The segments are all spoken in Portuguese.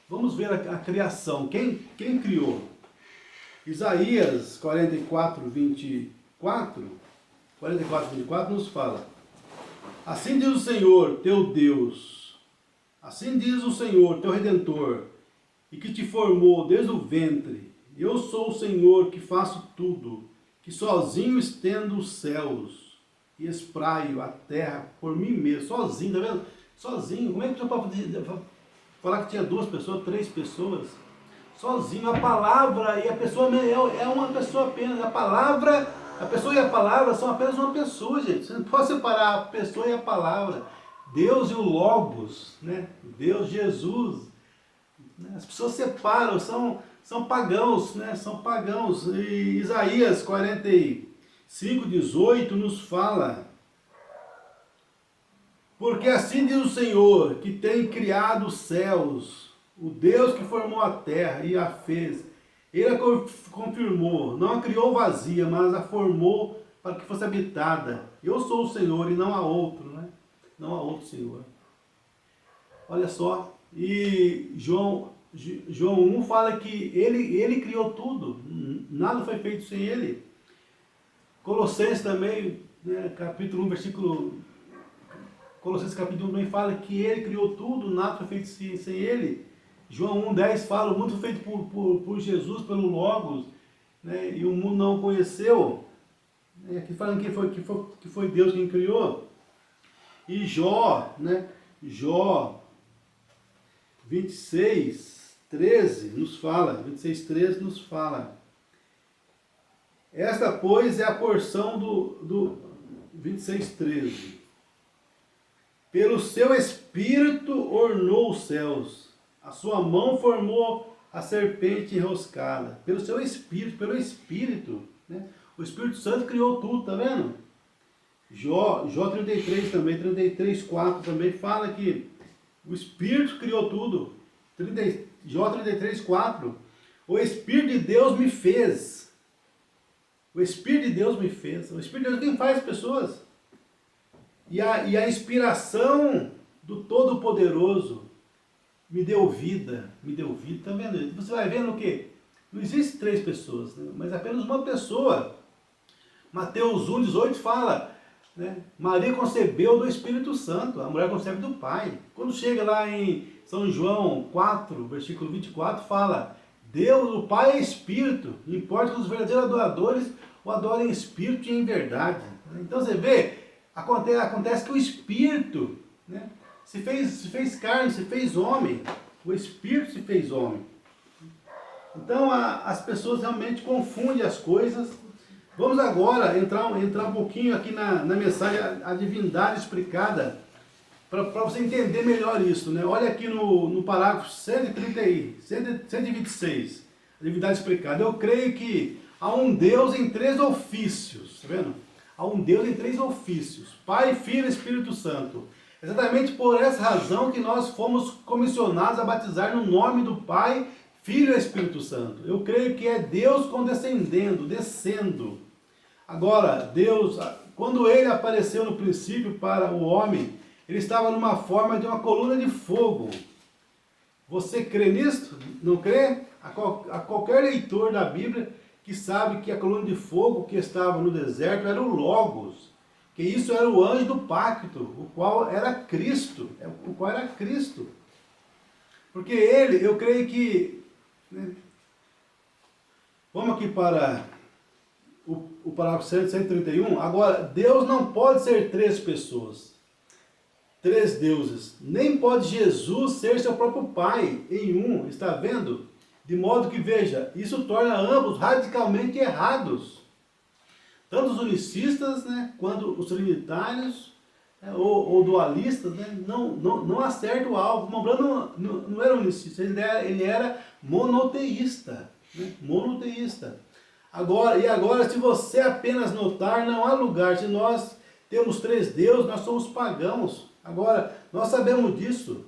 Vamos ver a criação. Quem criou? Isaías 44, 24 nos fala: assim diz o Senhor, teu Deus, assim diz o Senhor, teu Redentor, e que te formou desde o ventre. Eu sou o Senhor que faço tudo, que sozinho estendo os céus e espraio a terra por mim mesmo. Sozinho, tá vendo? Sozinho. Como é que você pode falar que tinha 2 pessoas, 3 pessoas? Sozinho. A palavra e a pessoa é uma pessoa apenas. A pessoa e a palavra são apenas uma pessoa, gente. Você não pode separar a pessoa e a palavra. Deus e o Logos, né? Deus, Jesus. As pessoas separam, são pagãos, né? São pagãos. E Isaías 45, 18 nos fala: porque assim diz o Senhor, que tem criado os céus, o Deus que formou a terra e a fez. Ele a confirmou, não a criou vazia, mas a formou para que fosse habitada. Eu sou o Senhor e não há outro, né? Não há outro Senhor. Olha só, e João 1 fala que ele criou tudo, nada foi feito sem ele. Colossenses também, né, capítulo 1, Colossenses capítulo 1 também fala que ele criou tudo, nada foi feito sem ele. João 1,10 fala: o mundo foi feito por Jesus, pelo Logos, né, e o mundo não o conheceu. Aqui falando que foi Deus quem criou. E Jó, né, Jó 26:13 nos fala, 26:13 nos fala: esta, pois, é a porção do 26:13. Pelo seu espírito ornou os céus, a sua mão formou a serpente enroscada. Pelo seu espírito, né? O Espírito Santo criou tudo, tá vendo? Jó 33 também, 33:4 também fala que o Espírito criou tudo. Jó 33:4. O Espírito de Deus me fez. O Espírito de Deus me fez. O Espírito de Deus é quem faz as pessoas. E a inspiração do Todo-Poderoso me deu vida, tá vendo? Você vai vendo o quê? Não existe 3 pessoas, né? Mas apenas uma pessoa. Mateus 1,18 fala, né? Maria concebeu do Espírito Santo, a mulher concebe do Pai. Quando chega lá em São João 4, versículo 24, fala: Deus, o Pai é Espírito, importa que os verdadeiros adoradores o adorem em Espírito e em verdade. Então você vê, acontece que o Espírito, né, se fez carne, se fez homem. O Espírito se fez homem. Então as pessoas realmente confundem as coisas. Vamos agora entrar um pouquinho aqui na mensagem, a divindade explicada, para você entender melhor isso, né? Olha aqui no parágrafo 126, a divindade explicada. Eu creio que há um Deus em 3 ofícios, tá vendo? Há um Deus em 3 ofícios, Pai, Filho e Espírito Santo. Exatamente por essa razão que nós fomos comissionados a batizar no nome do Pai, Filho e Espírito Santo. Eu creio que é Deus descendo. Agora, Deus, quando ele apareceu no princípio para o homem, ele estava numa forma de uma coluna de fogo. Você crê nisso? Não crê? A qualquer leitor da Bíblia que sabe que a coluna de fogo que estava no deserto era o Logos, que isso era o anjo do pacto, o qual era Cristo, Porque ele, eu creio que, né, vamos aqui para o parágrafo 131. Agora, Deus não pode ser 3 pessoas, 3 deuses, nem pode Jesus ser seu próprio Pai em um, está vendo? De modo que, veja, isso torna ambos radicalmente errados. Tanto os unicistas, né, quanto os trinitários, né, ou dualistas, né, não acertam o alvo. Mambrano não era unicista, ele era monoteísta. Né, monoteísta. Agora, se você apenas notar, não há lugar. Se nós temos 3 deuses, nós somos pagãos. Agora, nós sabemos disso.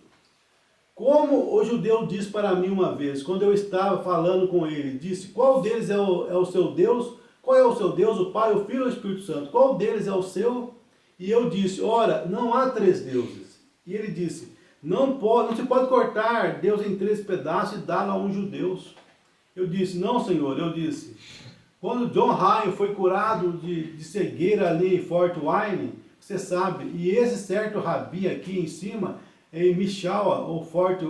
Como o judeu disse para mim uma vez, quando eu estava falando com ele, disse: qual deles é o seu Deus? Qual é o seu Deus? O Pai, o Filho ou o Espírito Santo? Qual deles é o seu? E eu disse: ora, não há 3 deuses. E ele disse: não se pode cortar Deus em 3 pedaços e dá-lo a um judeu. Eu disse, não, Senhor, eu disse, quando John Ryan foi curado de cegueira ali em Fort Wayne, você sabe, e esse certo rabi aqui em cima, em Mishawa, ou Fort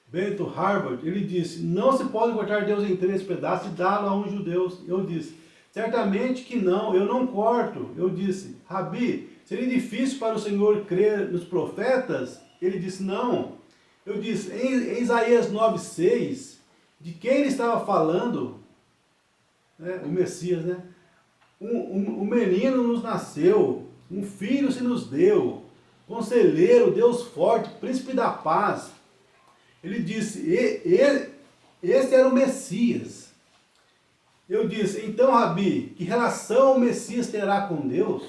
Bento Harvard, ele disse, não se pode cortar Deus em 3 pedaços e dá-lo a um judeu. Eu disse, certamente que não, eu não corto. Eu disse, Rabi, seria difícil para o Senhor crer nos profetas? Ele disse, não. Eu disse, em Isaías 9,6, de quem ele estava falando? Né? O Messias, né? Um menino nos nasceu, um filho se nos deu, conselheiro, Deus forte, príncipe da paz. Ele disse, esse era o Messias. Eu disse, então, Rabi, que relação o Messias terá com Deus?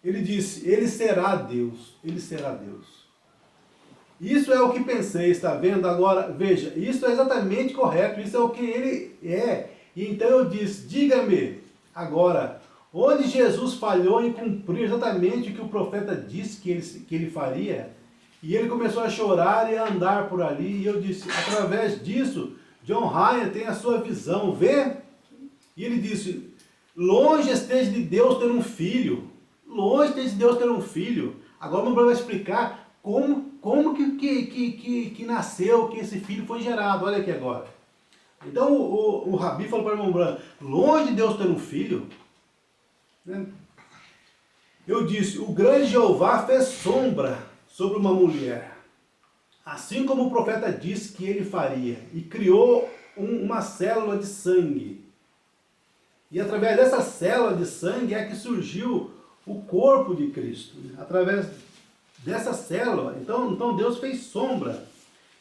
Ele disse, ele será Deus, ele será Deus. Isso é o que pensei, está vendo? Agora, veja, isso é exatamente correto, isso é o que ele é. E então eu disse, diga-me, agora, onde Jesus falhou em cumprir exatamente o que o profeta disse que ele faria? E ele começou a chorar e a andar por ali, e eu disse, através disso, John Ryan tem a sua visão, vê? E ele disse, longe esteja de Deus ter um filho, longe esteja de Deus ter um filho. Agora o meu brother vai explicar como que nasceu, que esse filho foi gerado, olha aqui agora. Então o Rabi falou para o irmão Branco, longe de Deus ter um filho, né? Eu disse, o grande Jeová fez sombra sobre uma mulher, assim como o profeta disse que ele faria, e criou uma célula de sangue. E através dessa célula de sangue é que surgiu o corpo de Cristo. Através dessa célula, então Deus fez sombra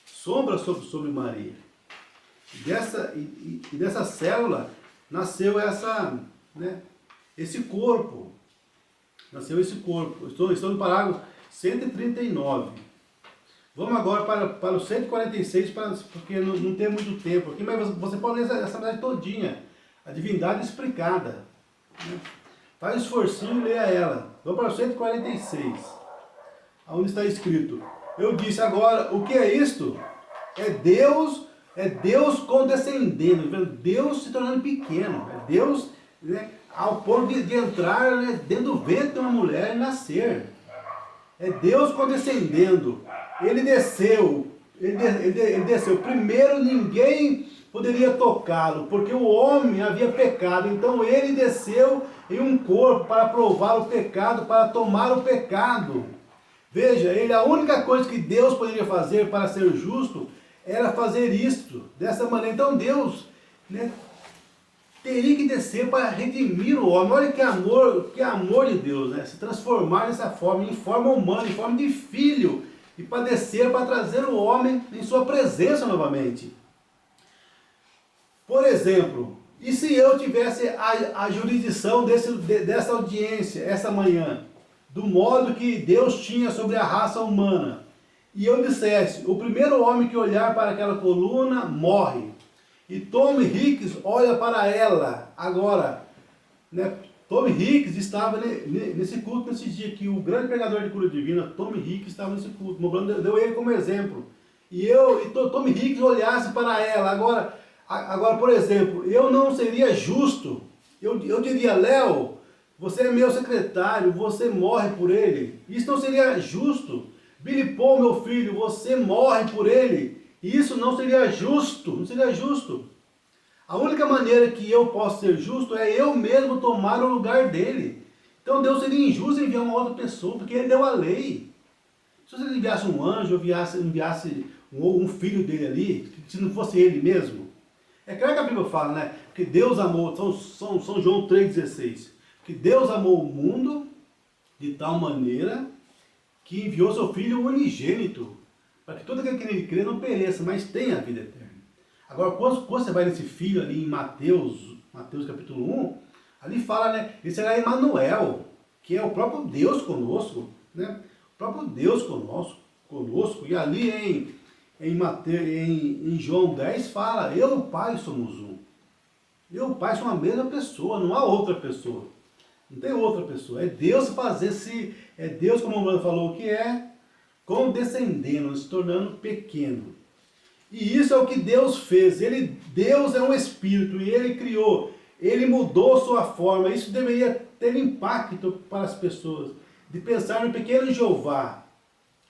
sobre Maria. E dessa célula nasceu esse corpo. Nasceu esse corpo. Estou no parágrafo 139. Vamos agora para o 146, porque não tem muito tempo aqui, mas você pode ler essa verdade todinha, a divindade explicada. Né? Faz um esforcinho e leia ela. Vamos para o 146, onde está escrito, eu disse agora, o que é isto? É Deus condescendendo, Deus se tornando pequeno, é Deus, né, ao ponto de entrar, né, dentro do ventre de uma mulher e nascer. É Deus condescendendo. Ele desceu. Primeiro ninguém poderia tocá-lo, porque o homem havia pecado. Então ele desceu em um corpo para provar o pecado, para tomar o pecado. Veja, a única coisa que Deus poderia fazer para ser justo era fazer isto, dessa maneira. Então Deus, né, teria que descer para redimir o homem. Olha que amor de Deus, né? Se transformar dessa forma, em forma humana, em forma de filho, e para descer, para trazer o homem em sua presença novamente. Por exemplo, e se eu tivesse a jurisdição dessa audiência, essa manhã, do modo que Deus tinha sobre a raça humana, e eu dissesse, o primeiro homem que olhar para aquela coluna, morre. E Tommy Hicks olha para ela agora, né? Tommy Hicks estava nesse culto nesse dia, que o grande pregador de cura divina, Tommy Hicks, estava nesse culto. Meu brother deu ele como exemplo. E Tommy Hicks olhasse para ela. Agora, por exemplo, eu não seria justo. Eu diria, Léo, você é meu secretário, você morre por ele. Isso não seria justo. Billy Paul, meu filho, você morre por ele. Isso não seria justo, não seria justo. A única maneira que eu posso ser justo é eu mesmo tomar o lugar dele. Então Deus seria injusto em enviar uma outra pessoa, porque ele deu a lei. Se ele enviasse um anjo, ou enviasse um filho dele ali, se não fosse ele mesmo. É claro que a Bíblia fala, né? Que Deus amou, São João 3,16, que Deus amou o mundo de tal maneira que enviou seu Filho unigênito, para que todo aquele que nele crê não pereça, mas tenha a vida eterna. Agora, quando você vai nesse filho ali em Mateus capítulo 1, ali fala, né, ele será Emanuel, que é o próprio Deus conosco, né? O próprio Deus conosco. E ali em João 10 fala, eu e o Pai somos um. Eu e o Pai somos a mesma pessoa, não há outra pessoa. Não tem outra pessoa. É Deus como o Bruno falou que é, condescendendo, se tornando pequeno. E isso é o que Deus fez. Deus é um espírito e ele criou, ele mudou sua forma. Isso deveria ter impacto para as pessoas, de pensar no pequeno Jeová.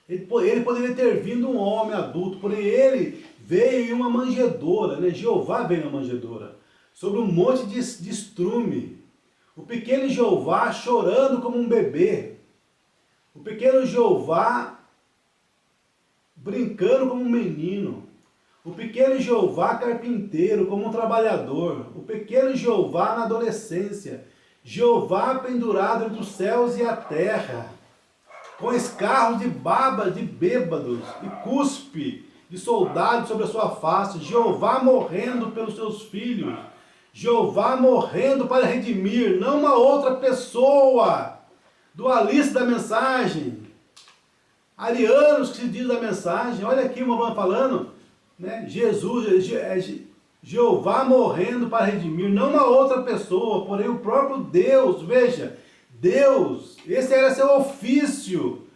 Ele poderia ter vindo um homem adulto, porém ele veio em uma manjedoura, né? Jeová veio em uma manjedoura, sobre um monte de estrume. O pequeno Jeová chorando como um bebê. O pequeno Jeová brincando como um menino. O pequeno Jeová carpinteiro, como um trabalhador. O pequeno Jeová na adolescência. Jeová pendurado entre os céus e a terra, com escarros de babas de bêbados e cuspe de soldados sobre a sua face. Jeová morrendo pelos seus filhos. Jeová morrendo para redimir, não uma outra pessoa. Dualista da mensagem. Arianos que se diz da mensagem. Olha aqui o Mamãe falando, né? Jeová morrendo para redimir, não uma outra pessoa, porém o próprio Deus. Veja, Deus, esse era seu ofício,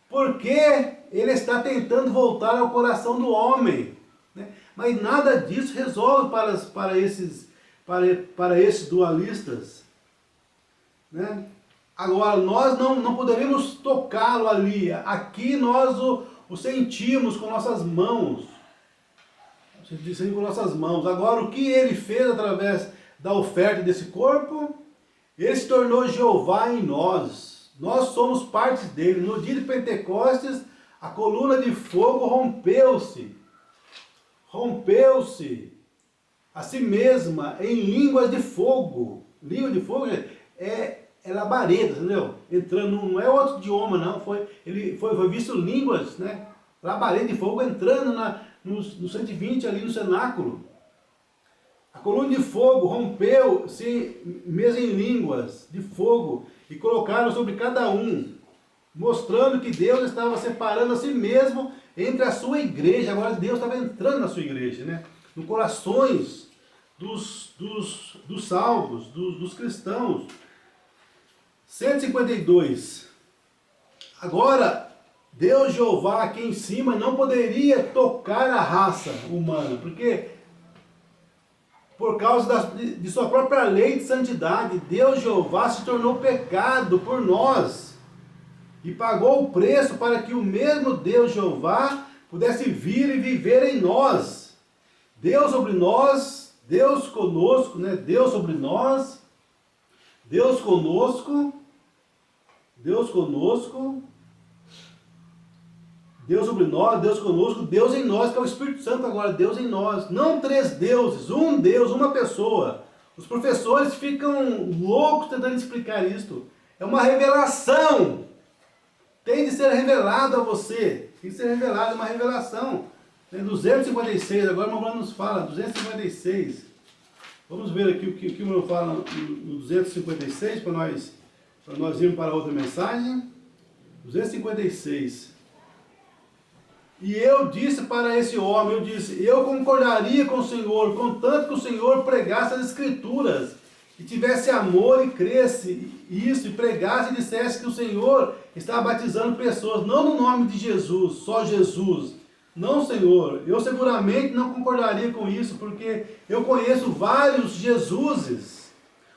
porque ele está tentando voltar ao coração do homem, né? Mas nada disso resolve para esses dualistas, né? Agora, nós não poderíamos tocá-lo ali. Aqui nós o sentimos com nossas mãos. Sentimos com nossas mãos. Agora, o que ele fez através da oferta desse corpo? Ele se tornou Jeová em nós. Nós somos parte dele. No dia de Pentecostes, a coluna de fogo rompeu-se. Rompeu-se a si mesma em línguas de fogo. Língua de fogo é labareda, entendeu? Entrando, não é outro idioma, não. Foi visto línguas, né? Labareda de fogo entrando no 120 ali no cenáculo. A coluna de fogo rompeu-se mesmo em línguas de fogo e colocaram sobre cada um, mostrando que Deus estava separando a si mesmo entre a sua igreja. Agora Deus estava entrando na sua igreja, né? Nos corações dos salvos, dos cristãos. 152. Agora, Deus Jeová aqui em cima não poderia tocar a raça humana, porque por causa de sua própria lei de santidade, Deus Jeová se tornou pecado por nós e pagou o preço para que o mesmo Deus Jeová pudesse vir e viver em nós. Deus sobre nós, Deus conosco, né? Deus sobre nós, Deus conosco, Deus conosco, Deus sobre nós, Deus conosco, Deus em nós, que é o Espírito Santo agora, Deus em nós. Não três deuses, um Deus, uma pessoa. Os professores ficam loucos tentando explicar isto. É uma revelação. Tem de ser revelado a você. Tem de ser revelado, uma revelação. 256, agora o irmão nos fala, 256. Vamos ver aqui o que o irmão fala no 256, para nós irmos para outra mensagem. 256. E eu disse para esse homem, eu concordaria com o Senhor, contanto que o Senhor pregasse as Escrituras, e tivesse amor e cresce isso, e pregasse e dissesse que o Senhor está batizando pessoas, não no nome de Jesus, só Jesus. Não, Senhor, eu seguramente não concordaria com isso, porque eu conheço vários Jesuses,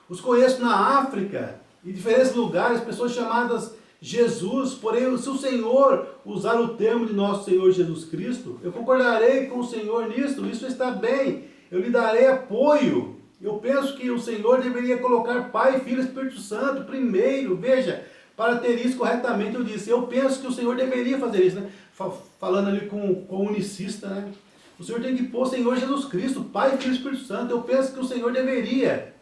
os conheço na África, em diferentes lugares, pessoas chamadas Jesus, porém, se o Senhor usar o termo de nosso Senhor Jesus Cristo, eu concordarei com o Senhor nisso, isso está bem, eu lhe darei apoio. Eu penso que o Senhor deveria colocar Pai, Filho e Espírito Santo primeiro, veja, para ter isso corretamente. Eu penso que o Senhor deveria fazer isso, né? Falando ali com o unicista, né? O Senhor tem que pôr o Senhor Jesus Cristo, Pai, Filho e Espírito Santo. Eu penso que o Senhor deveria.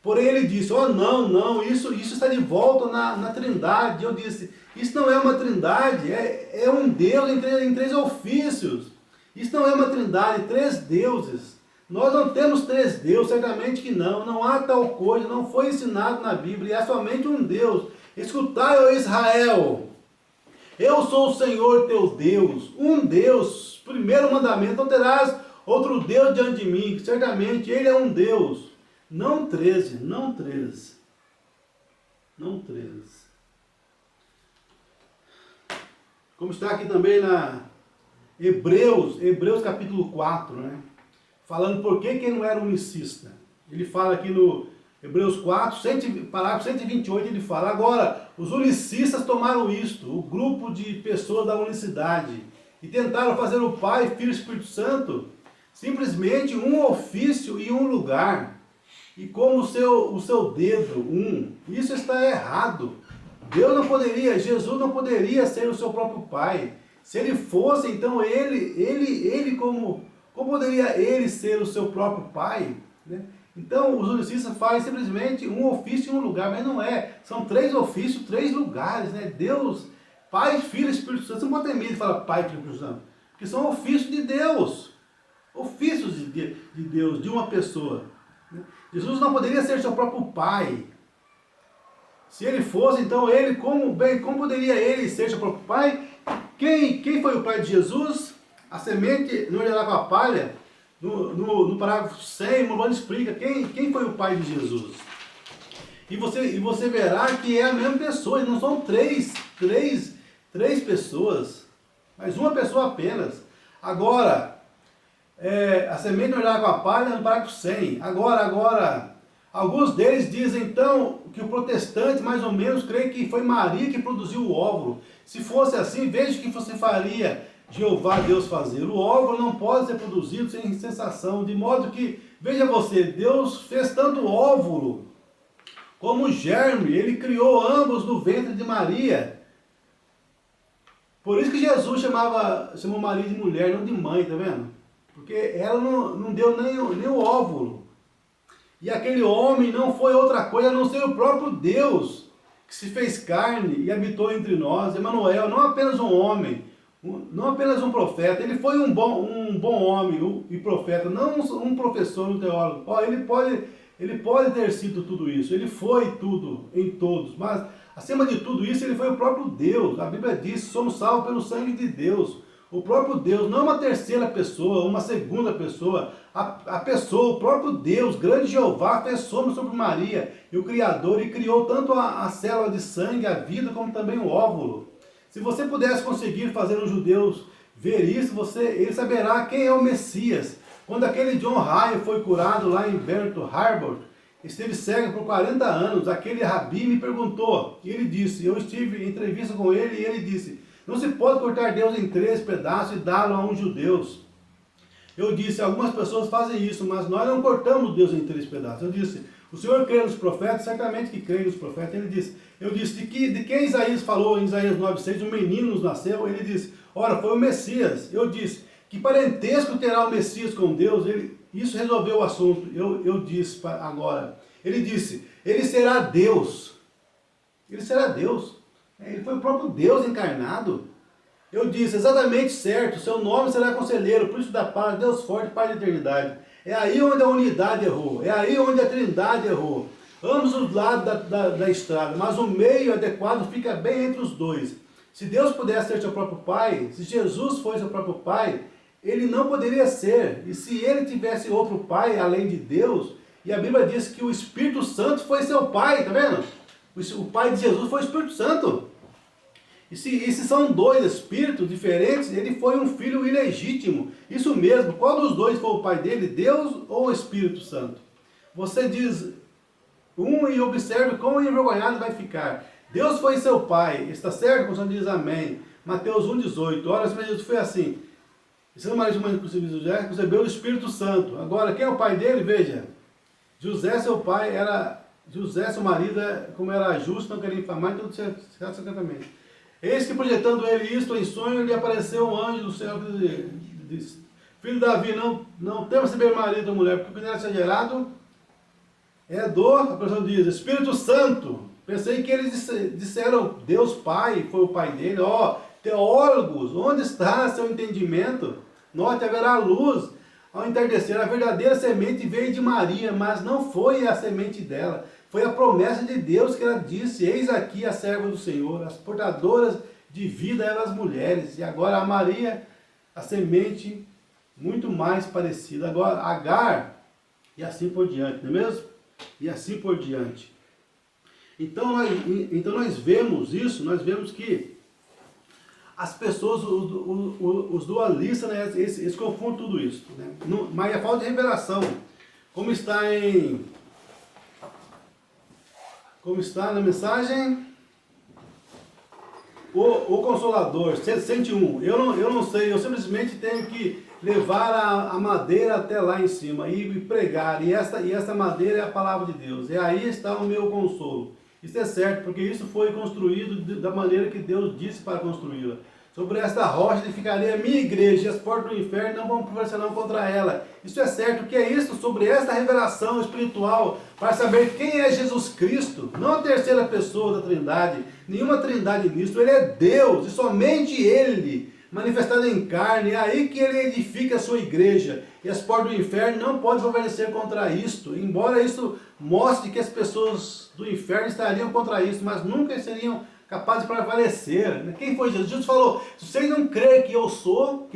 Porém ele disse, não, isso está de volta na trindade. Eu disse, isso não é uma trindade, é um Deus em três ofícios. Isso não é uma trindade, três deuses. Nós não temos três deuses, certamente que não há tal coisa, não foi ensinado na Bíblia, é somente um Deus. Escutai, ó Israel, eu sou o Senhor teu Deus, um Deus, primeiro mandamento, não terás outro Deus diante de mim, certamente ele é um Deus. Não 13. como está aqui também na Hebreus capítulo 4, né? Falando por que ele não era unicista. Ele fala aqui no Hebreus 4, parágrafo 128, ele fala: agora, os unicistas tomaram isto, o grupo de pessoas da unicidade, e tentaram fazer o Pai, Filho e Espírito Santo simplesmente um ofício e um lugar, e como o seu dedo, um. Isso está errado. Deus não poderia, Jesus não poderia ser o seu próprio Pai. Se ele fosse, então ele como poderia ele ser o seu próprio Pai, né? Então, os unicistas fazem simplesmente um ofício e um lugar, mas não é. São 3 ofícios, 3 lugares, né? Deus, Pai, Filho e Espírito Santo. Você não pode ter medo de falar Pai, Filho e Espírito Santo, porque são ofícios de Deus. Ofícios de Deus, de uma pessoa, né? Jesus não poderia ser seu próprio Pai. Se ele fosse, então, como poderia ele ser seu próprio Pai? Quem foi o Pai de Jesus? A semente não olhará com a palha. No parágrafo 100, o Mano explica quem foi o Pai de Jesus. E você verá que é a mesma pessoa, não são três pessoas, mas uma pessoa apenas. Agora, a semente não olhará com a palha, no parágrafo 100. Agora, alguns deles dizem então que o protestante mais ou menos crê que foi Maria que produziu o óvulo. Se fosse assim, veja o que você faria Jeová Deus fazer. O óvulo não pode ser produzido sem sensação, de modo que, veja você, Deus fez tanto óvulo como germe, ele criou ambos no ventre de Maria. Por isso que Jesus chamou Maria de mulher, não de mãe, tá vendo? Porque ela não deu nem o óvulo. E aquele homem não foi outra coisa a não ser o próprio Deus, que se fez carne e habitou entre nós. Emanuel, não apenas um homem, não apenas um profeta, ele foi um bom homem e profeta, não um professor, um teólogo. Ele pode ter sido tudo isso, ele foi tudo em todos, mas acima de tudo isso ele foi o próprio Deus. A Bíblia diz: somos salvos pelo sangue de Deus. O próprio Deus, não uma terceira pessoa, uma segunda pessoa, a pessoa, o próprio Deus, grande Jeová, fez sombra sobre Maria, e o Criador, e criou tanto a célula de sangue, a vida, como também o óvulo. Se você pudesse conseguir fazer os judeus ver isso, ele saberá quem é o Messias. Quando aquele John Ryan foi curado lá em Benton Harbor, esteve cego por 40 anos, aquele rabi me perguntou, e ele disse, eu estive em entrevista com ele, e ele disse: não se pode cortar Deus em 3 pedaços e dá-lo a uns judeus. Eu disse: algumas pessoas fazem isso, mas nós não cortamos Deus em 3 pedaços. Eu disse: o Senhor crê nos profetas? Certamente que crê nos profetas. Eu disse, de quem Isaías falou em Isaías 9,6, um menino nos nasceu? Ele disse: ora, foi o Messias. Eu disse: que parentesco terá o Messias com Deus? Isso resolveu o assunto. Eu disse agora. Ele disse: ele será Deus. Ele será Deus. Ele foi o próprio Deus encarnado. Eu disse: exatamente certo, seu nome será conselheiro, príncipe da paz, Deus forte, Pai da eternidade. É aí onde a unidade errou, é aí onde a trindade errou. Ambos os lados da estrada, mas o meio adequado fica bem entre os dois. Se Deus pudesse ser seu próprio Pai, se Jesus fosse seu próprio Pai, ele não poderia ser. E se ele tivesse outro Pai além de Deus, e a Bíblia diz que o Espírito Santo foi seu Pai, tá vendo? O Pai de Jesus foi o Espírito Santo. E se são 2 espíritos diferentes, ele foi um filho ilegítimo. Isso mesmo, qual dos 2 foi o pai dele, Deus ou o Espírito Santo? Você diz e observe como envergonhado vai ficar. Deus foi seu pai, está certo? Quando você diz amém. Mateus 1,18. Ora, se Jesus foi assim: e São Maria de Mãe José recebeu o Espírito Santo. Agora, quem é o pai dele? Veja, José, seu pai, José, seu marido, como era justo, não queria infamar, então certo secretamente. Eis que, projetando ele isto em sonho, lhe apareceu um anjo do céu que disse: filho de Davi, não temas receber marido ou mulher, porque o que nela ser gerado é a pessoa diz, Espírito Santo. Pensei que eles disseram Deus Pai, foi o pai dele. Teólogos, onde está seu entendimento? Note, haverá luz ao entardecer. A verdadeira semente veio de Maria, mas não foi a semente dela. Foi a promessa de Deus que ela disse: eis aqui a serva do Senhor, as portadoras de vida eram as mulheres. E agora a Maria, a semente muito mais parecida. Agora Agar, e assim por diante, não é mesmo? E assim por diante. Então nós vemos isso, nós vemos que as pessoas, os dualistas, né, eles confundem tudo isso. Né? Mas a falta de revelação, como está na mensagem, o Consolador, 101, eu não sei, eu simplesmente tenho que levar a madeira até lá em cima e pregar, e esta madeira é a palavra de Deus, e aí está o meu consolo. Isso é certo, porque isso foi construído da maneira que Deus disse para construí-la. Sobre esta rocha edificarei a minha igreja, e as portas do inferno não vão prevalecer contra ela. Isso é certo. O que é isso? Sobre esta revelação espiritual, para saber quem é Jesus Cristo, não a terceira pessoa da Trindade, nenhuma Trindade nisso. Ele é Deus, e somente Ele, manifestado em carne, é aí que Ele edifica a sua igreja. E as portas do inferno não podem prevalecer contra isto, embora isso mostre que as pessoas do inferno estariam contra isso, mas nunca seriam capazes de prevalecer. Quem foi Jesus? Jesus falou, se vocês não crerem que eu sou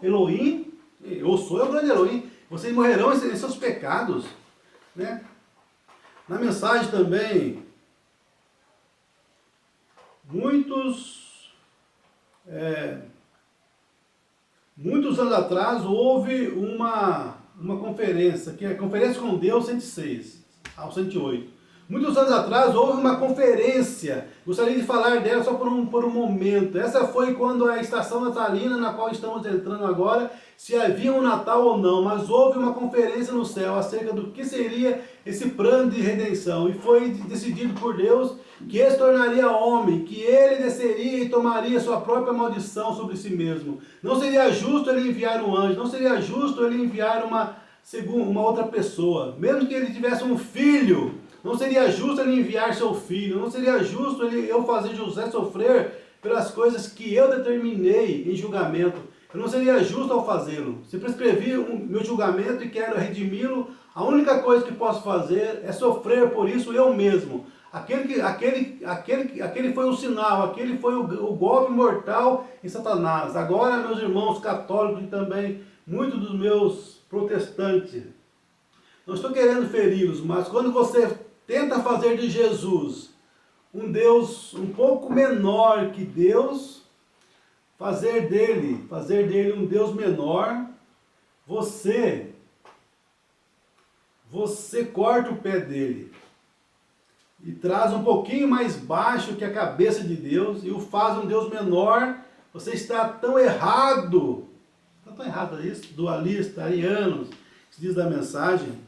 Elohim, eu sou o grande Elohim, vocês morrerão em seus pecados. Né? Na mensagem também, muitos anos atrás houve uma conferência, que é a Conferência com Deus 106 ao 108. Muitos anos atrás houve uma conferência, gostaria de falar dela só por um momento. Essa foi quando a estação natalina na qual estamos entrando agora, se havia um Natal ou não, mas houve uma conferência no céu acerca do que seria esse plano de redenção. E foi decidido por Deus que ele se tornaria homem, que ele desceria e tomaria sua própria maldição sobre si mesmo. Não seria justo ele enviar um anjo, não seria justo ele enviar uma outra pessoa, mesmo que ele tivesse um filho. Não seria justo ele enviar seu filho, não seria justo eu fazer José sofrer pelas coisas que eu determinei em julgamento. Eu não seria justo ao fazê-lo. Se prescrevi o meu julgamento e quero redimi-lo, a única coisa que posso fazer é sofrer por isso eu mesmo. Aquele foi o sinal, aquele foi o golpe mortal em Satanás. Agora, meus irmãos católicos e também muitos dos meus protestantes, não estou querendo feri-los, mas quando você tenta fazer de Jesus um Deus um pouco menor que Deus, fazer dele um Deus menor, você corta o pé dele e traz um pouquinho mais baixo que a cabeça de Deus e o faz um Deus menor. Você está tão errado, isso, dualista, arianos, que diz da mensagem.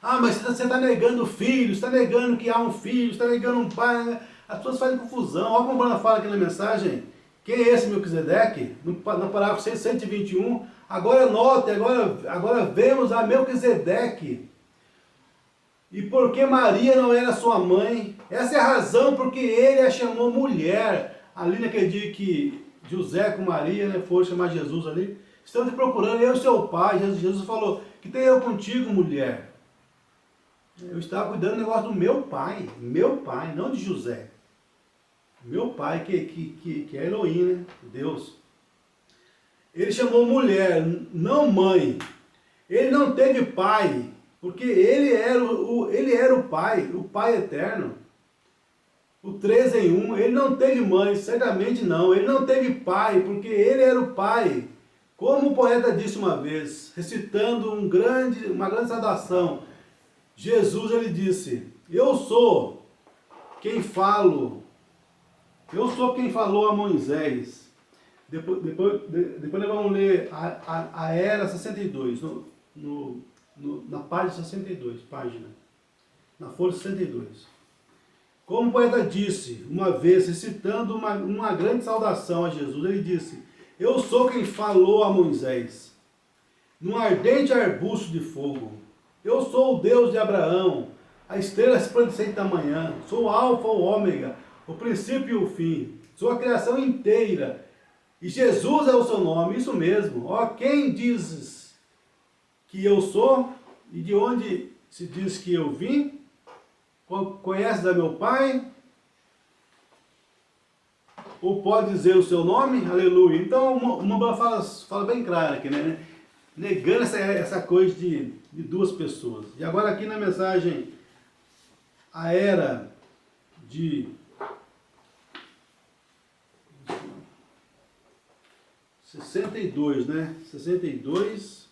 Ah, mas você está negando filho, está negando que há um filho, está negando um pai. Né? As pessoas fazem confusão. Olha como ela fala aqui na mensagem. Quem é esse Melquisedeque? No parágrafo 121. Agora note, agora vemos a Melquisedeque. E por que Maria não era sua mãe? Essa é a razão porque ele a chamou mulher. Ali naquele dia que José com Maria, né, foram chamar Jesus ali. Estão te procurando, eu e seu pai. Jesus falou, que tem eu contigo, mulher? Eu estava cuidando do negócio do meu pai, não de José. Meu pai, que é Elohim, né? Deus. Ele chamou mulher, não mãe. Ele não teve pai, porque ele era o pai eterno. O 3 em 1, ele não teve mãe, certamente não. Ele não teve pai, porque ele era o pai. Como o poeta disse uma vez, recitando uma grande saudação, Jesus, ele disse, eu sou quem falou a Moisés. Depois nós vamos ler a Era 62, na página 62, na folha 62. Como o poeta disse, uma vez, recitando uma grande saudação a Jesus, ele disse, eu sou quem falou a Moisés, num ardente arbusto de fogo. Eu sou o Deus de Abraão, a estrela resplandecente da manhã, sou o alfa, o ômega, o princípio e o fim, sou a criação inteira, e Jesus é o seu nome, isso mesmo. Ó, quem dizes que eu sou, e de onde se diz que eu vim? Conheces a meu Pai? Ou pode dizer o seu nome? Aleluia. Então, uma fala bem clara aqui, né? Negando essa coisa de duas pessoas. E agora aqui na mensagem, a era de... 62, né? 62.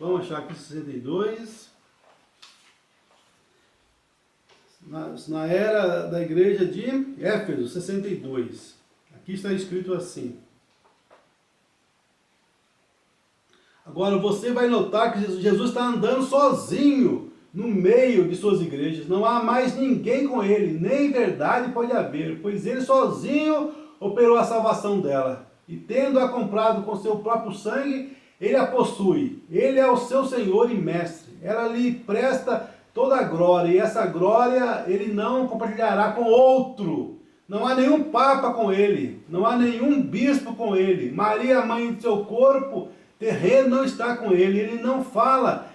Vamos achar aqui 62. Na era da igreja de Éfeso, 62. Aqui está escrito assim. Agora você vai notar que Jesus está andando sozinho no meio de suas igrejas. Não há mais ninguém com ele, nem verdade pode haver, pois ele sozinho operou a salvação dela. E tendo-a comprado com seu próprio sangue, ele a possui. Ele é o seu Senhor e Mestre. Ela lhe presta toda a glória, e essa glória ele não compartilhará com outro. Não há nenhum papa com ele, não há nenhum bispo com ele. Maria, mãe de seu corpo terreno, não está com ele. Ele não fala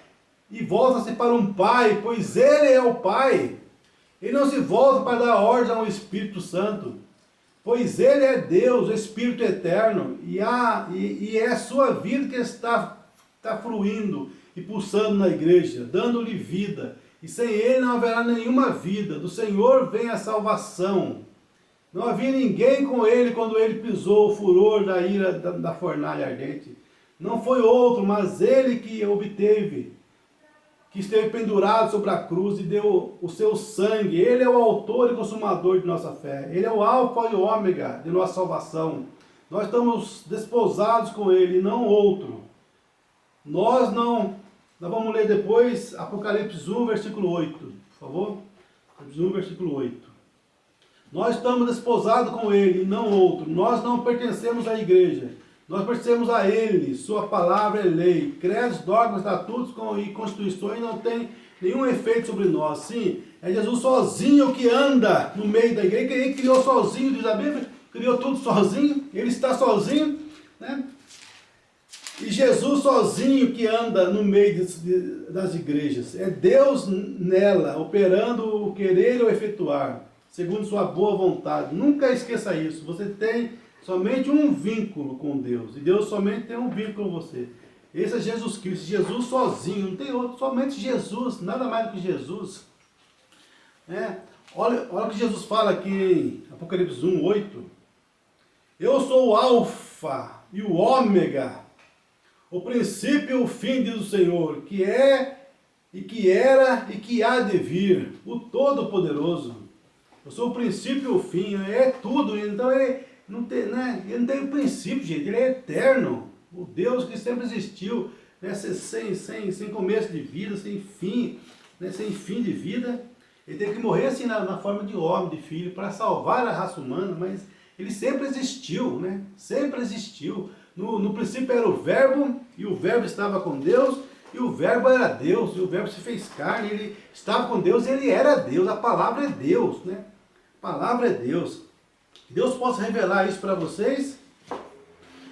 e volta-se para um pai, pois ele é o pai. Ele não se volta para dar ordem ao Espírito Santo, pois ele é Deus, o Espírito eterno, e é a sua vida que está fluindo e pulsando na igreja, dando-lhe vida. E sem ele não haverá nenhuma vida. Do Senhor vem a salvação. Não havia ninguém com ele quando ele pisou o furor da ira da fornalha ardente. Não foi outro, mas ele que obteve, que esteve pendurado sobre a cruz e deu o seu sangue. Ele é o autor e consumador de nossa fé. Ele é o alfa e o ômega de nossa salvação. Nós estamos desposados com ele, não outro. Nós vamos ler depois Apocalipse 1, versículo 8, por favor. Apocalipse 1, versículo 8. Nós estamos desposados com ele, não outro. Nós não pertencemos à igreja. Nós pertencemos a ele. Sua palavra é lei. Credos, dogmas, estatutos e constituições não têm nenhum efeito sobre nós. Sim, é Jesus sozinho que anda no meio da igreja. Ele criou sozinho, diz a Bíblia. Criou tudo sozinho. Ele está sozinho, né? E Jesus sozinho que anda no meio das igrejas. É Deus nela, operando o querer ou efetuar, segundo sua boa vontade. Nunca esqueça isso. Você tem somente um vínculo com Deus. E Deus somente tem um vínculo com você. Esse é Jesus Cristo. Jesus sozinho, não tem outro. Somente Jesus, nada mais do que Jesus. Olha o que Jesus fala aqui em Apocalipse 1, 8. Eu sou o alfa e o ômega, o princípio e o fim, diz o Senhor, que é, e que era, e que há de vir, o Todo-Poderoso. Eu sou o princípio e o fim, é tudo. Então ele não tem, né? Ele não tem princípio, gente, ele é eterno. O Deus que sempre existiu, né? sem começo de vida, sem fim, né? Sem fim de vida. Ele teve que morrer assim na forma de homem, de filho, para salvar a raça humana, mas ele sempre existiu, né? Sempre existiu. No princípio era o Verbo, e o Verbo estava com Deus, e o Verbo era Deus, e o Verbo se fez carne, ele estava com Deus, e ele era Deus. A palavra é Deus, né? A palavra é Deus. Que Deus possa revelar isso para vocês.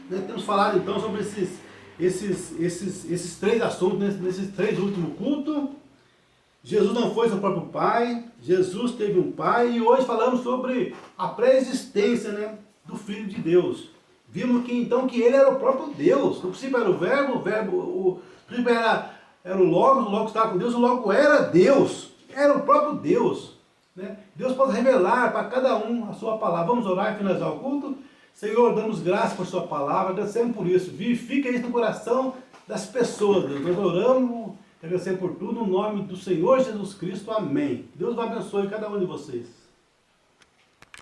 Né? Temos falado então sobre esses três assuntos, nesses três últimos cultos. Jesus não foi seu próprio pai, Jesus teve um pai, e hoje falamos sobre a pré-existência, né, do Filho de Deus. Vimos que então que ele era o próprio Deus. No princípio era o Verbo, o princípio era o Logos estava com Deus, o Logos era Deus, era o próprio Deus. Né? Deus pode revelar para cada um a sua palavra. Vamos orar e finalizar o culto? Senhor, damos graças por sua palavra, agradecemos por isso. Vivifica isso no coração das pessoas, Deus. Nós oramos, agradecemos por tudo, no nome do Senhor Jesus Cristo. Amém. Deus vai abençoe cada um de vocês.